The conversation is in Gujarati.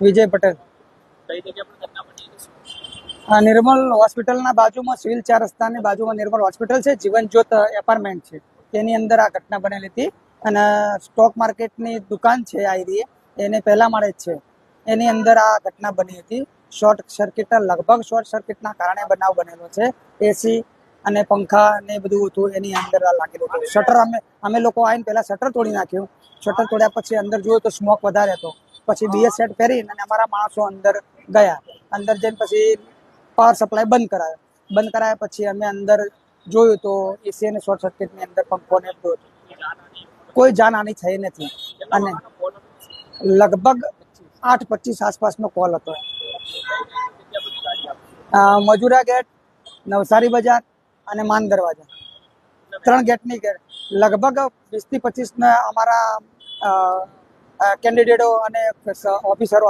વિજય પટેલ. કઈ જગ્યા પર ઘટના બની છે? નિર્મલ હોસ્પિટલના બાજુમાં સિવિલ 4 રસ્તાની બાજુમાં નિર્મલ હોસ્પિટલ છે, જીવન જ્યોત એપાર્ટમેન્ટ છે, તેની અંદર આ ઘટના બનેલી હતી. અને સ્ટોક માર્કેટની દુકાન છે આ એરિયે, એને પહેલા માળે જ છે, એની અંદર આ ઘટના બની હતી. શોર્ટ સર્કિટ, લગભગ શોર્ટ સર્કિટના કારણે બનાવ બનેલો છે. એસી અને પંખા ને બધું હતું એની અંદર લાગેલું હતું. શટર અમે લોકો આવીને પહેલા શટર તોડી નાખ્યું. શટર તોડ્યા પછી અંદર જોયું તો સ્મોક વધારે હતો. પછી બીએસ સેટ પહેરીને અને અમારા માણસો અંદર ગયા. અંદર જઈને પછી પાવર સપ્લાય બંધ કરાયા પછી અમે અંદર જોયું તો એસી અને શોર્ટ સર્કિટની અંદર પંખો ને બધું હતું. કોઈ જાનહાની થઈ નથી. અને લગભગ 8:25 આસપાસનો કોલ હતો. મજુરા ગેટ, નવસારી બજાર અને માન દરવાજા, 3 ગેટની ગેટ. લગભગ 20 થી 25 અમારા કેન્ડિડેટો અને ઓફિસરો